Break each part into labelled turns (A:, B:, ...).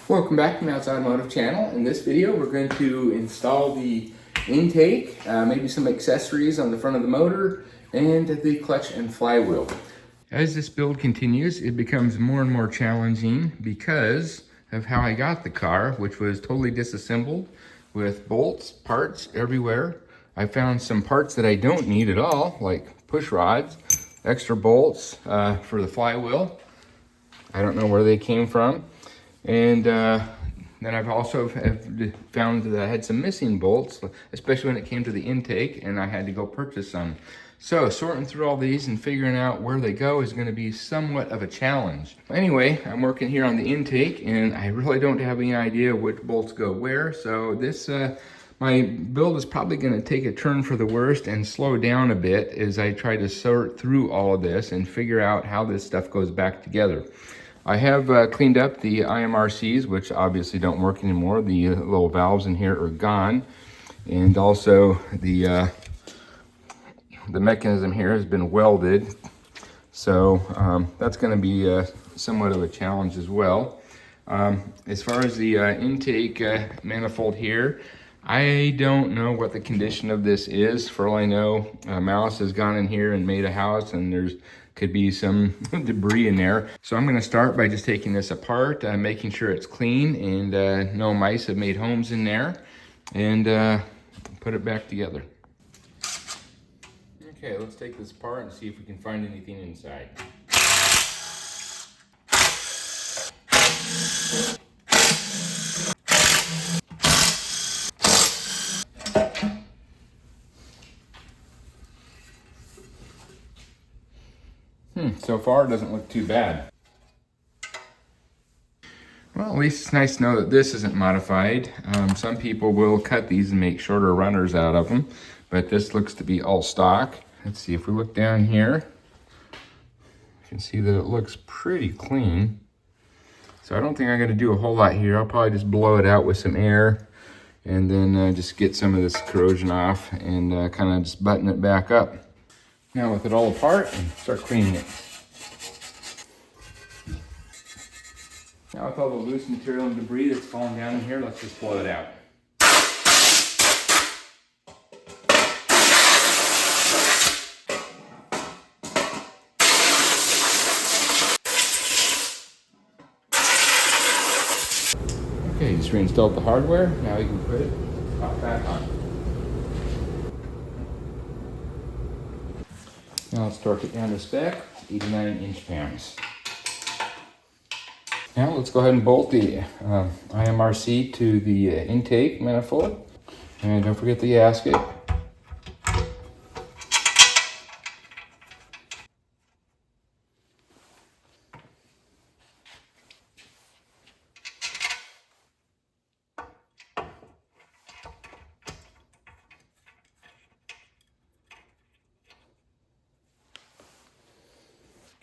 A: Welcome back to Matt's Automotive channel. In this video, we're going to install the intake, maybe some accessories on the front of the motor, and the clutch and flywheel. As this build continues, it becomes more and more challenging because of how I got the car, which was totally disassembled with bolts, parts everywhere. I found some parts that I don't need at all, like push rods, extra bolts for the flywheel. I don't know where they came from. And then I've also found that I had some missing bolts, especially when it came to the intake, and I had to go purchase some. So sorting through all these and figuring out where they go is going to be somewhat of a challenge. Anyway, I'm working here on the intake, and I really don't have any idea which bolts go where. So this, my build is probably going to take a turn for the worst and slow down a bit as I try to sort through all of this and figure out how this stuff goes back together. I have cleaned up the IMRCs, which obviously don't work anymore. The little valves in here are gone. And also the mechanism here has been welded. So that's going to be somewhat of a challenge as well. As far as the intake manifold here, I don't know what the condition of this is. For all I know, Mouse has gone in here and made a house, and could be some debris in there. So I'm going to start by just taking this apart, making sure it's clean and no mice have made homes in there, and put it back together. Okay, let's take this apart and see if we can find anything inside. So far it doesn't look too bad. Well, at least it's nice to know that this isn't modified. Some people will cut these and make shorter runners out of them, but this looks to be all stock. Let's see, if we look down here, you can see that it looks pretty clean. So I don't think I'm going to do a whole lot here. I'll probably just blow it out with some air and then just get some of this corrosion off and kind of just button it back up. Now with it all apart, and start cleaning it. Now with all the loose material and debris that's falling down in here, let's just blow it out. Okay, just reinstalled the hardware. Now we can put it back on. Now let's torque it down to spec, 89 inch-pounds. Now let's go ahead and bolt the IMRC to the intake manifold. And don't forget the gasket.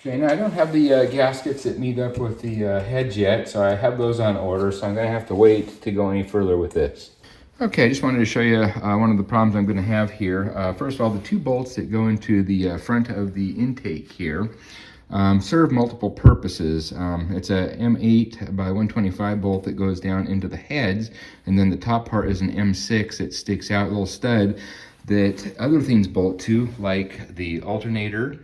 A: Okay, now I don't have the gaskets that meet up with the heads yet, so I have those on order, so I'm going to have to wait to go any further with this. Okay, I just wanted to show you one of the problems I'm going to have here. First of all, the two bolts that go into the front of the intake here serve multiple purposes. It's a M8 by 125 bolt that goes down into the heads, and then the top part is an M6 that sticks out, a little stud that other things bolt to, like the alternator.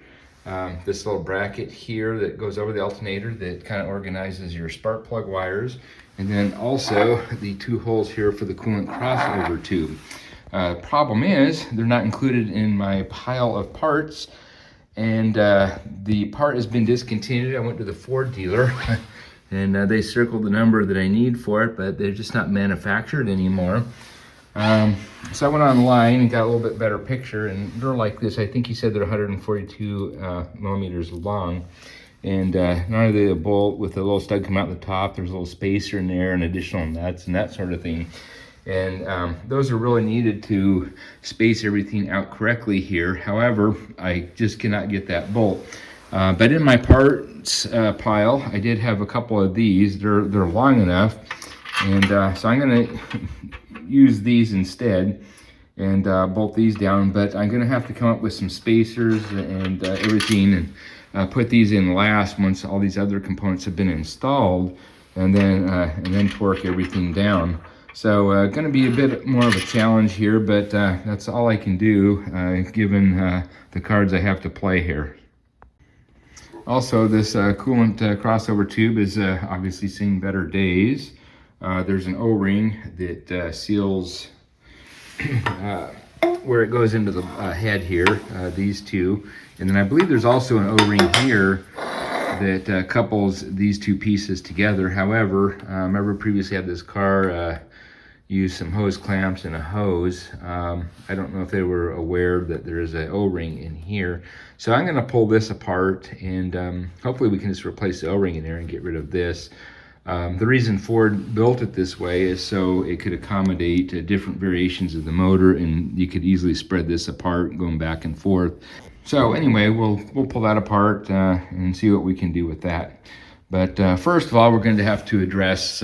A: This little bracket here that goes over the alternator that kind of organizes your spark plug wires, and then also the two holes here for the coolant crossover tube. Problem is, they're not included in my pile of parts, and the part has been discontinued. I went to the Ford dealer and they circled the number that I need for it, but they're just not manufactured anymore. So I went online and got a little bit better picture, and they're like this. I think he said they're 142 millimeters long, and not only the bolt with the little stud come out the top, there's a little spacer in there and additional nuts and that sort of thing, and those are really needed to space everything out correctly here. However, I just cannot get that bolt. But in my parts pile, I did have a couple of these. They're long enough, and so I'm going to use these instead and bolt these down, but I'm going to have to come up with some spacers and everything and put these in last once all these other components have been installed. and then torque everything down. So going to be a bit more of a challenge here, but that's all I can do given the cards I have to play here. Also, this coolant crossover tube is obviously seeing better days. There's an O-ring that seals where it goes into the head here, these two. And then I believe there's also an O-ring here that couples these two pieces together. However, remember previously had this car use some hose clamps and a hose. I don't know if they were aware that there is an O-ring in here. So I'm gonna pull this apart, and hopefully we can just replace the O-ring in there and get rid of this. The reason Ford built it this way is so it could accommodate different variations of the motor, and you could easily spread this apart going back and forth. So anyway, we'll pull that apart and see what we can do with that. But first of all, we're going to have to address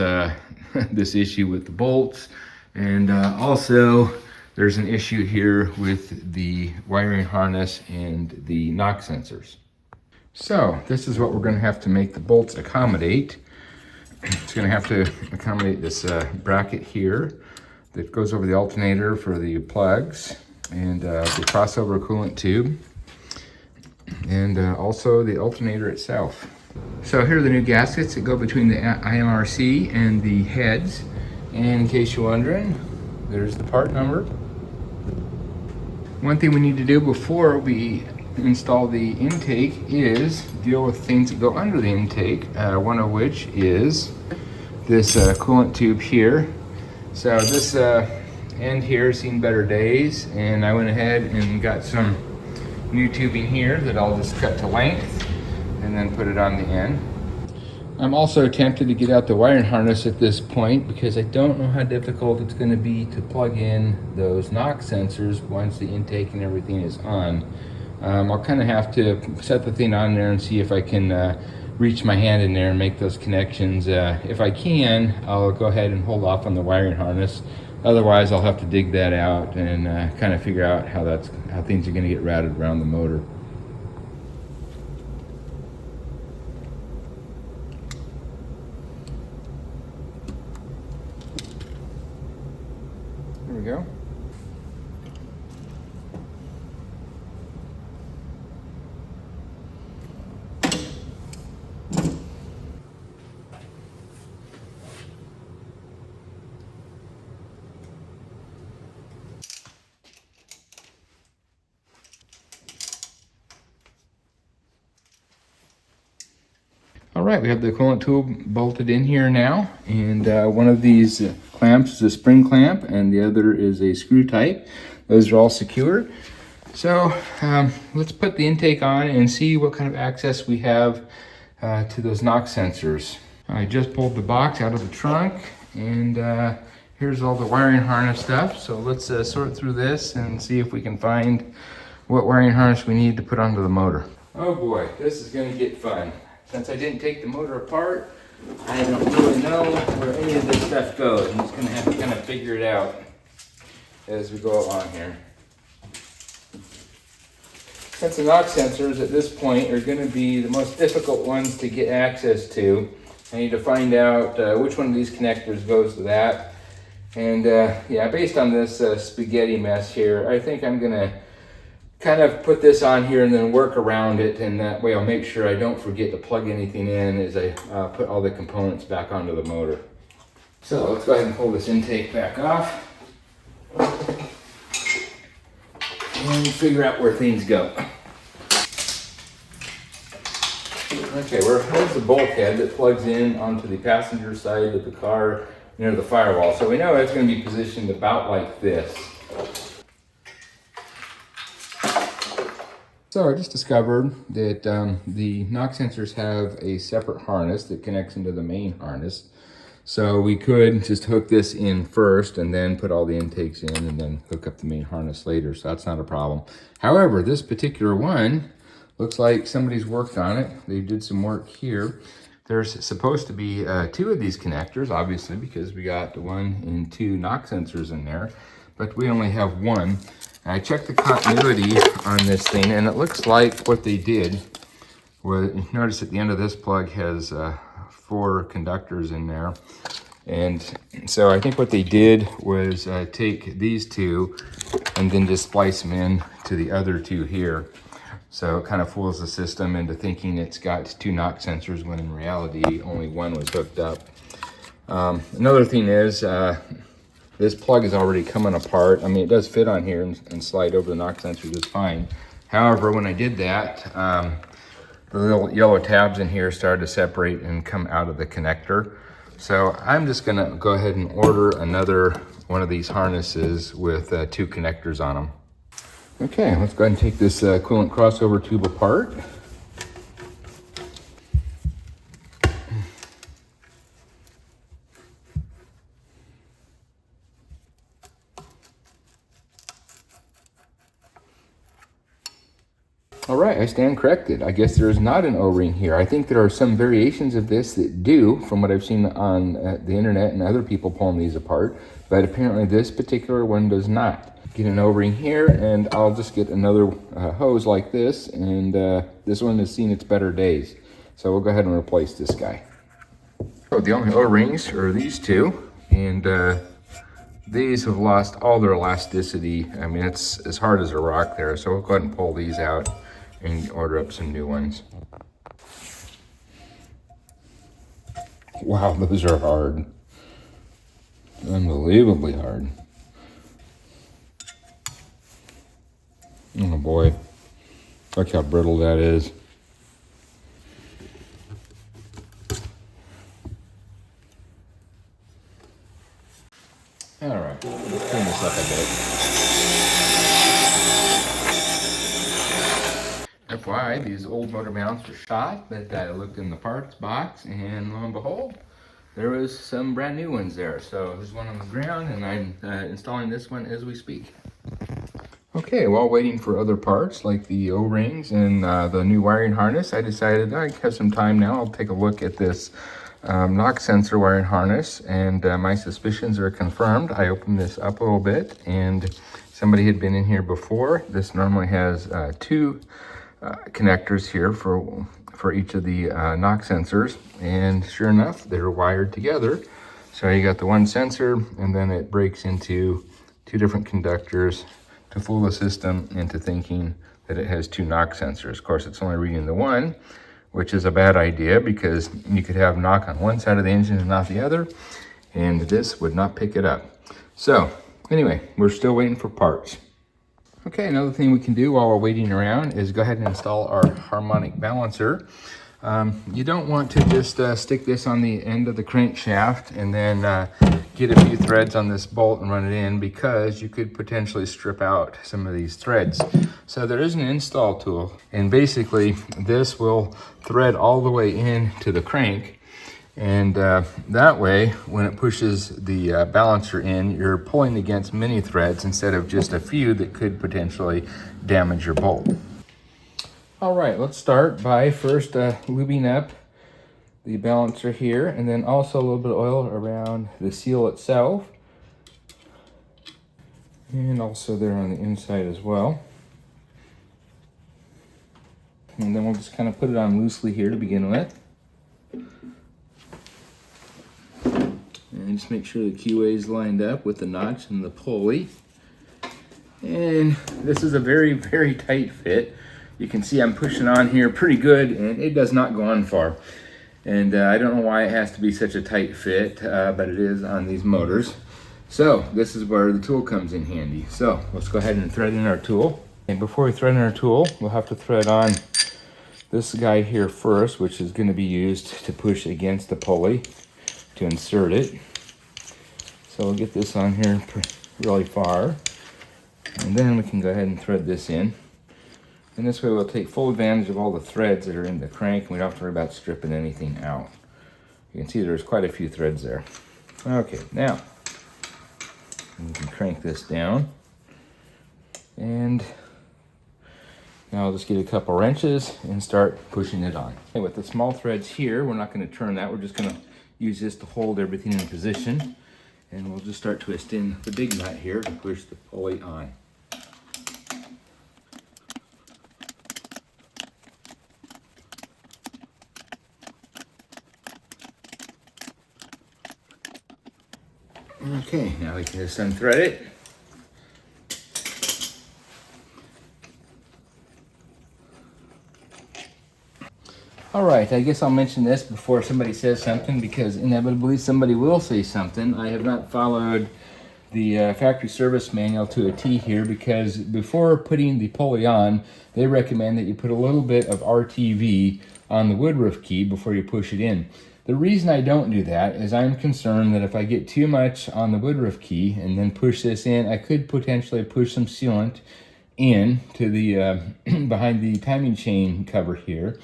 A: this issue with the bolts, and also there's an issue here with the wiring harness and the knock sensors. So this is what we're going to have to make the bolts accommodate. It's going to have to accommodate this bracket here that goes over the alternator for the plugs, and the crossover coolant tube, and also the alternator itself. So here are the new gaskets that go between the IMRC and the heads. And in case you're wondering, there's the part number. One thing we need to do before we install the intake is deal with things that go under the intake, one of which is this coolant tube here. So this end here has seen better days, and I went ahead and got some new tubing here that I'll just cut to length and then put it on the end. I'm also tempted to get out the wiring harness at this point because I don't know how difficult it's going to be to plug in those knock sensors once the intake and everything is on. I'll kind of have to set the thing on there and see if I can reach my hand in there and make those connections. If I can, I'll go ahead and hold off on the wiring harness. Otherwise, I'll have to dig that out and kind of figure out how things are going to get routed around the motor. There we go. All right, we have the coolant tube bolted in here now, and one of these clamps is a spring clamp and the other is a screw type. Those are all secure. So let's put the intake on and see what kind of access we have to those knock sensors. I just pulled the box out of the trunk, and here's all the wiring harness stuff. So let's sort through this and see if we can find what wiring harness we need to put onto the motor. Oh boy, this is going to get fun. Since I didn't take the motor apart, I don't really know where any of this stuff goes. I'm just going to have to kind of figure it out as we go along here. Since the knock sensors at this point are going to be the most difficult ones to get access to, I need to find out which one of these connectors goes to that. And yeah, based on this spaghetti mess here, I think I'm going to kind of put this on here and then work around it, and that way I'll make sure I don't forget to plug anything in as I put all the components back onto the motor. So let's go ahead and pull this intake back off and figure out where things go. Okay, here's the bulkhead that plugs in onto the passenger side of the car near the firewall. So we know it's going to be positioned about like this. So I just discovered that the knock sensors have a separate harness that connects into the main harness. So we could just hook this in first and then put all the intakes in and then hook up the main harness later. So that's not a problem. However, this particular one looks like somebody's worked on it. They did some work here. There's supposed to be two of these connectors, obviously, because we got 1 and 2 knock sensors in there, but we only have one. I checked the continuity on this thing, and it looks like what they did was, notice at the end of this plug has 4 4 conductors in there. And so I think what they did was take these 2 and then just splice them in to the other 2 here. So it kind of fools the system into thinking it's got 2 knock sensors when in reality only 1 was hooked up. Another thing is this plug is already coming apart. I mean, it does fit on here and slide over the knock sensor just fine. However, when I did that, the little yellow tabs in here started to separate and come out of the connector. So I'm just gonna go ahead and order another one of these harnesses with 2 connectors on them. Okay, let's go ahead and take this coolant crossover tube apart. All right, I stand corrected. I guess there is not an O-ring here. I think there are some variations of this that do, from what I've seen on the internet and other people pulling these apart, but apparently this particular one does not. Get an O-ring here, and I'll just get another hose like this, and this one has seen its better days. So we'll go ahead and replace this guy. So the only O-rings are these 2, and these have lost all their elasticity. I mean, it's as hard as a rock there, so we'll go ahead and pull these out and order up some new ones. Wow, those are hard. Unbelievably hard. Oh boy, look how brittle that is. All right, let's clean this up a bit. FYI, these old motor mounts are shot, but I looked in the parts box, and lo and behold, there was some brand new ones there. So there's one on the ground, and I'm installing this one as we speak. Okay, while waiting for other parts like the O-rings and the new wiring harness, I decided I have some time now. I'll take a look at this knock sensor wiring harness, and my suspicions are confirmed. I opened this up a little bit, and somebody had been in here before. This normally has 2 connectors here for each of the knock sensors, and sure enough, they're wired together. So you got the one sensor, and then it breaks into 2 different conductors to fool the system into thinking that it has 2 knock sensors. Of course, it's only reading the one, which is a bad idea because you could have knock on one side of the engine and not the other, and this would not pick it up. So anyway, we're still waiting for parts. Okay, another thing we can do while we're waiting around is go ahead and install our harmonic balancer. You don't want to just stick this on the end of the crankshaft and then get a few threads on this bolt and run it in, because you could potentially strip out some of these threads. So there is an install tool, and basically this will thread all the way into the crank, and that way when it pushes the balancer in, you're pulling against many threads instead of just a few that could potentially damage your bolt. All right, let's start by first lubing up the balancer here, and then also a little bit of oil around the seal itself, and also there on the inside as well. And then we'll just kind of put it on loosely here to begin with. And just make sure the keyway is lined up with the notch and the pulley. And this is a very, very tight fit. You can see I'm pushing on here pretty good, and it does not go on far. And I don't know why it has to be such a tight fit, but it is on these motors. So this is where the tool comes in handy. So let's go ahead and thread in our tool. And before we thread in our tool, we'll have to thread on this guy here first, which is going to be used to push against the pulley to insert it. So we'll get this on here really far, and then we can go ahead and thread this in. And this way we'll take full advantage of all the threads that are in the crank, and we don't have to worry about stripping anything out. You can see there's quite a few threads there. Okay, now we can crank this down, and now I'll just get a couple wrenches and start pushing it on. Okay, with the small threads here, we're not going to turn that. We're just going to use this to hold everything in position, and we'll just start twisting the big nut here to push the pulley on. Okay, now we can just unthread it. All right, I guess I'll mention this before somebody says something, because inevitably somebody will say something. I have not followed the factory service manual to a T here, because before putting the pulley on, they recommend that you put a little bit of RTV on the woodruff key before you push it in. The reason I don't do that is I'm concerned that if I get too much on the woodruff key and then push this in, I could potentially push some sealant in to the behind the timing chain cover here,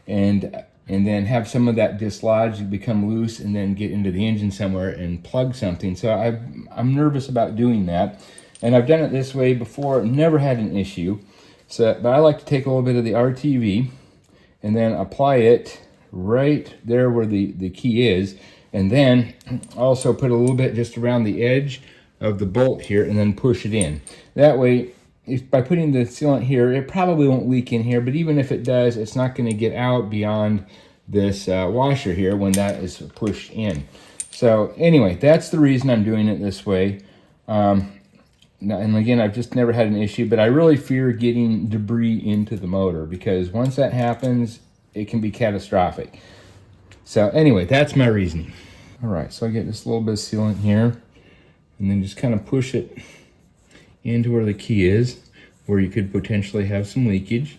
A: and then have some of that dislodge, become loose, and then get into the engine somewhere and plug something. So I'm nervous about doing that, and I've done it this way before, never had an issue. So, but I like to take a little bit of the RTV and then apply it right there where the key is, and then also put a little bit just around the edge of the bolt here, and then push it in. That way, if by putting the sealant here, it probably won't leak in here, but even if it does, it's not going to get out beyond this washer here when that is pushed in. So anyway, that's the reason I'm doing it this way. And again, I've just never had an issue, but I really fear getting debris into the motor, because once that happens, it can be catastrophic. So anyway, that's my reasoning. All right, so I get this little bit of sealant here, and then just kind of push it into where the key is, where you could potentially have some leakage.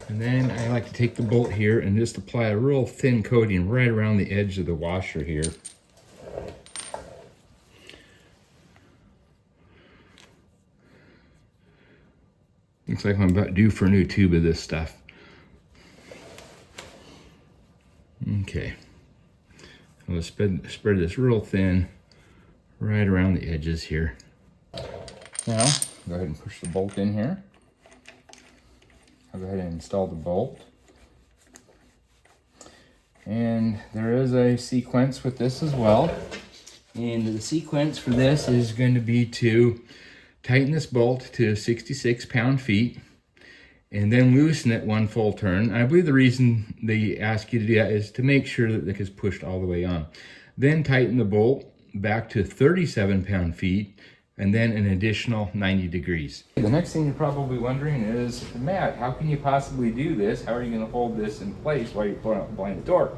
A: And then I like to take the bolt here and just apply a real thin coating right around the edge of the washer here. Looks like I'm about due for a new tube of this stuff. Okay. I'm going to spread this real thin right around the edges here. Now, go ahead and push the bolt in here. I'll go ahead and install the bolt. And there is a sequence with this as well. And the sequence for this is going to be to tighten this bolt to 66 pound-feet and then loosen it one full turn. I believe the reason they ask you to do that is to make sure that it is pushed all the way on. Then tighten the bolt back to 37 pound-feet, and then an additional 90 degrees. The next thing you're probably wondering is, Matt, how can you possibly do this? How are you going to hold this in place while you're applying the torque?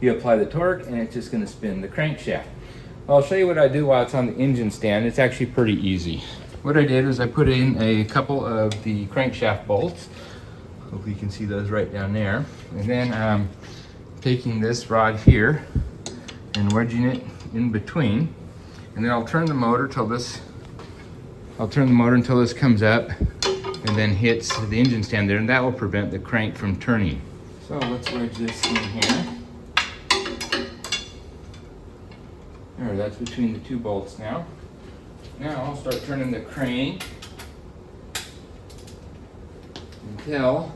A: You apply the torque and it's just going to spin the crankshaft. Well, I'll show you what I do while it's on the engine stand. It's actually pretty easy. What I did is I put in a couple of the crankshaft bolts. Hopefully you can see those right down there. And then I'm taking this rod here and wedging it in between. And then I'll turn the motor until this comes up and then hits the engine stand there, and that will prevent the crank from turning. So let's wedge this in here. There, that's between the two bolts now. Now I'll start turning the crank until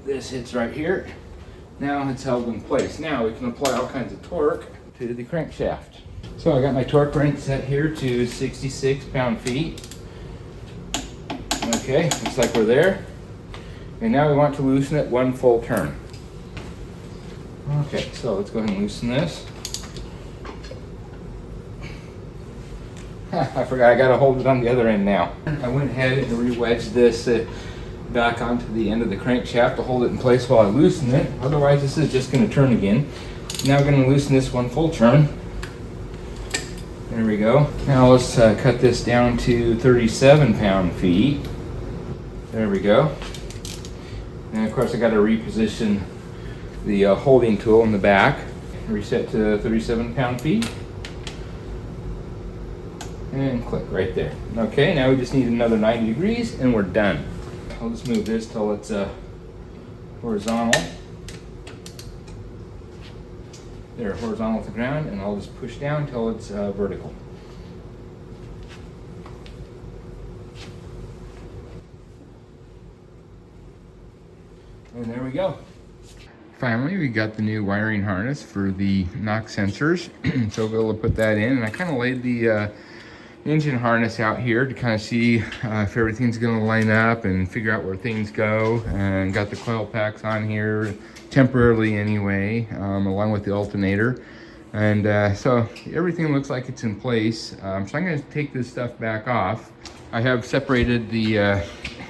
A: this hits right here. Now it's held in place. Now we can apply all kinds of torque to the crankshaft. So I got my torque wrench set here to 66 pound-feet. Okay, looks like we're there. And now we want to loosen it one full turn. Okay, so let's go ahead and loosen this. I forgot I gotta hold it on the other end now. I went ahead and re-wedged this back onto the end of the crankshaft to hold it in place while I loosen it. Otherwise this is just gonna turn again. Now we're gonna loosen this one full turn. There we go. Now let's cut this down to 37 pound-feet. There we go. And of course I got to reposition the holding tool in the back. Reset to 37 pound-feet. And click right there. Okay, now we just need another 90 degrees and we're done. I'll just move this till it's horizontal. There, horizontal to the ground, and I'll just push down until it's vertical. And there we go. Finally, we got the new wiring harness for the knock sensors. So we'll be able to put that in, and I kind of laid the engine harness out here to kind of see if everything's going to line up and figure out where things go, and got the coil packs on here temporarily anyway, along with the alternator. And so everything looks like it's in place. So I'm going to take this stuff back off. I have separated the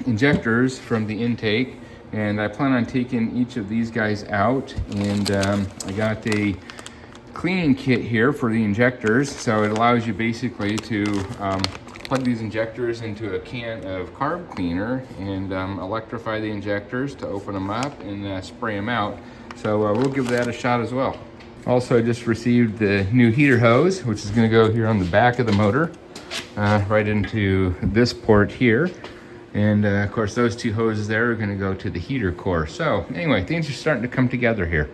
A: injectors from the intake, and I plan on taking each of these guys out. And I got a cleaning kit here for the injectors. So it allows you basically to plug these injectors into a can of carb cleaner and electrify the injectors to open them up and spray them out. So we'll give that a shot as well. Also just received the new heater hose, which is going to go here on the back of the motor, right into this port here. And of course those two hoses there are going to go to the heater core. So anyway, things are starting to come together here.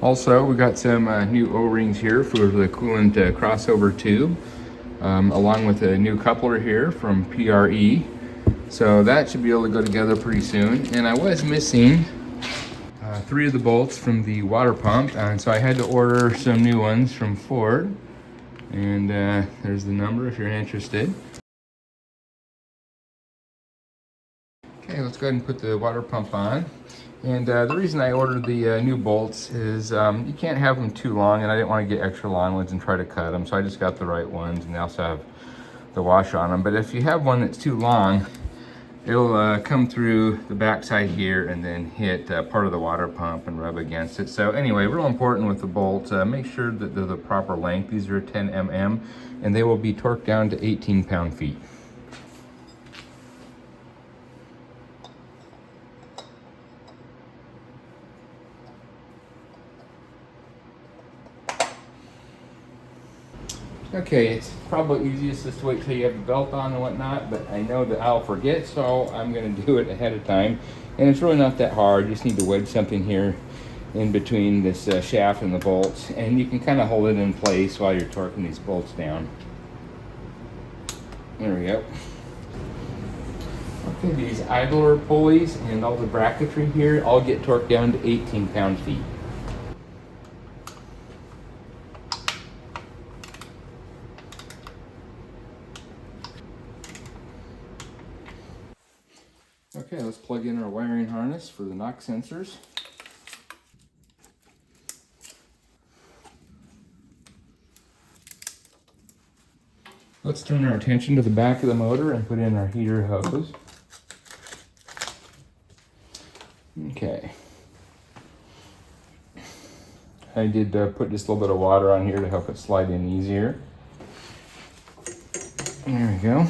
A: Also, we got some new O-rings here for the coolant crossover tube, along with a new coupler here from PRE. So that should be able to go together pretty soon. And I was missing 3 of the bolts from the water pump, and so I had to order some new ones from Ford. And there's the number if you're interested. Okay, let's go ahead and put the water pump on. And the reason I ordered the new bolts is you can't have them too long, and I didn't want to get extra long ones and try to cut them, so I just got the right ones, and they also have the washer on them. But if you have one that's too long, it'll come through the backside here and then hit part of the water pump and rub against it. So anyway, real important with the bolts, make sure that they're the proper length. These are 10 mm, and they will be torqued down to 18 pound-feet. Okay, it's probably easiest just to wait till you have the belt on and whatnot, but I know that I'll forget, so I'm going to do it ahead of time. And it's really not that hard. You just need to wedge something here in between this shaft and the bolts, and you can kind of hold it in place while you're torquing these bolts down. There we go. Okay, these idler pulleys and all the bracketry here all get torqued down to 18 pound-feet. Okay, let's plug in our wiring harness for the knock sensors. Let's turn our attention to the back of the motor and put in our heater hose. Okay. I did put just a little bit of water on here to help it slide in easier. There we go.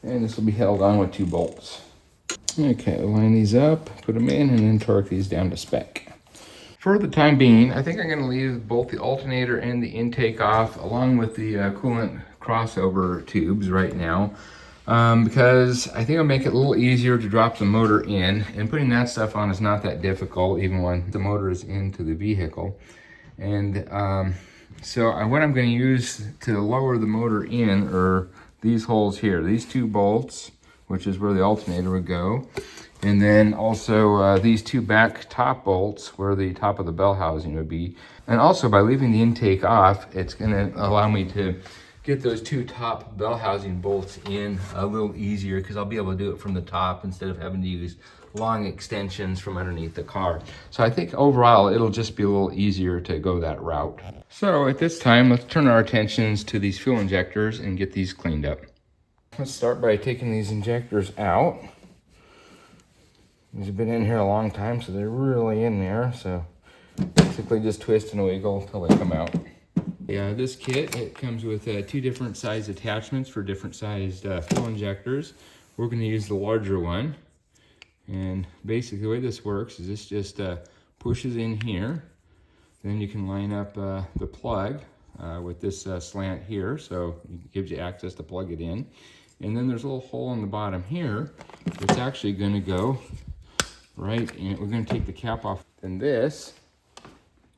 A: And this will be held on with 2 bolts. Okay, line these up, put them in, and then torque these down to spec. For the time being, I think I'm going to leave both the alternator and the intake off, along with the coolant crossover tubes right now, because I think it'll make it a little easier to drop the motor in, and putting that stuff on is not that difficult, even when the motor is into the vehicle. And so what I'm going to use to lower the motor in are these holes here, these 2 bolts, which is where the alternator would go, and then also these 2 back top bolts where the top of the bell housing would be. And also by leaving the intake off, it's going to allow me to get those 2 top bell housing bolts in a little easier, because I'll be able to do it from the top instead of having to use long extensions from underneath the car. So I think overall it'll just be a little easier to go that route. So at this time, let's turn our attentions to these fuel injectors and get these cleaned up. Let's start by taking these injectors out. These have been in here a long time, so they're really in there. So basically just twist and wiggle until they come out. Yeah, this kit, it comes with 2 different size attachments for different sized fuel injectors. We're going to use the larger one. And basically the way this works is this just pushes in here. Then you can line up the plug with this slant here, so it gives you access to plug it in. And then there's a little hole in the bottom here that's actually going to go right in. We're going to take the cap off. And this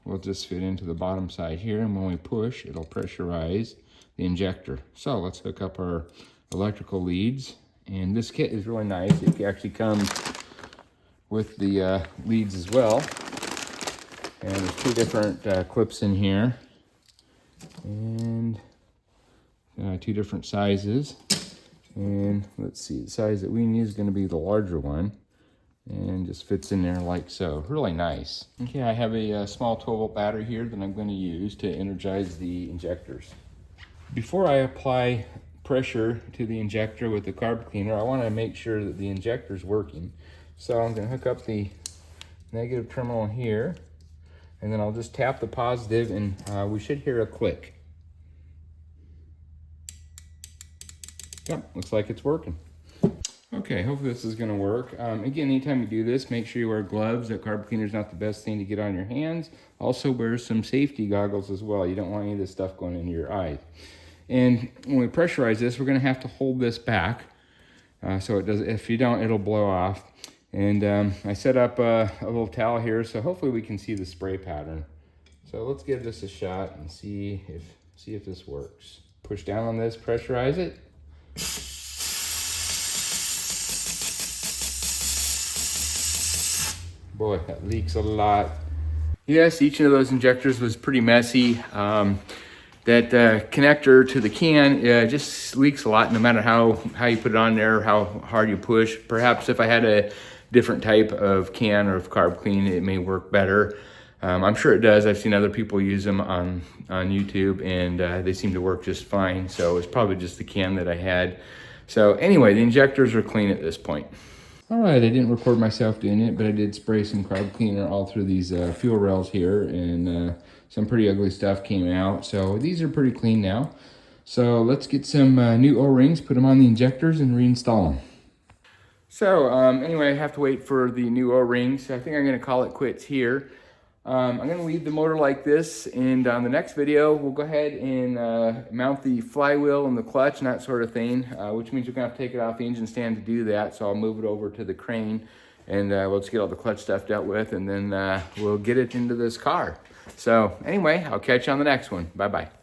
A: will just fit into the bottom side here, and when we push, it'll pressurize the injector. So let's hook up our electrical leads. And this kit is really nice. It actually comes with the leads as well. And there's 2 different clips in here. And 2 different sizes. And let's see, the size that we need is going to be the larger one. and just fits in there like so. Really nice. Okay, I have a small 12-volt battery here that I'm going to use to energize the injectors. Before I apply pressure to the injector with the carb cleaner, I want to make sure that the injector is working. So I'm going to hook up the negative terminal here, and then I'll just tap the positive, and we should hear a click. Yep, looks like it's working. Okay, hopefully this is gonna work. Again, anytime you do this, make sure you wear gloves. That carb cleaner is not the best thing to get on your hands. Also wear some safety goggles as well. You don't want any of this stuff going into your eyes. And when we pressurize this, we're gonna have to hold this back. So it does. If you don't, it'll blow off. And I set up a little towel here, so hopefully we can see the spray pattern. So let's give this a shot and see if this works. Push down on this, pressurize it. Boy, that leaks a lot. Yes, each of those injectors was pretty messy. That connector to the can just leaks a lot, no matter how you put it on there, how hard you push. Perhaps if I had a different type of can or of carb clean, it may work better. I'm sure it does. I've seen other people use them on YouTube, and they seem to work just fine. So it's probably just the can that I had. So anyway, the injectors are clean at this point. All right, I didn't record myself doing it, but I did spray some carb cleaner all through these fuel rails here, and some pretty ugly stuff came out. So these are pretty clean now. So let's get some new O-rings, put them on the injectors, and reinstall them. So anyway, I have to wait for the new O-rings. I think I'm gonna call it quits here. I'm gonna leave the motor like this, and on the next video, we'll go ahead and mount the flywheel and the clutch and that sort of thing, which means we're gonna have to take it off the engine stand to do that. So I'll move it over to the crane, and we'll just get all the clutch stuff dealt with, and then we'll get it into this car. So anyway, I'll catch you on the next one. Bye-bye.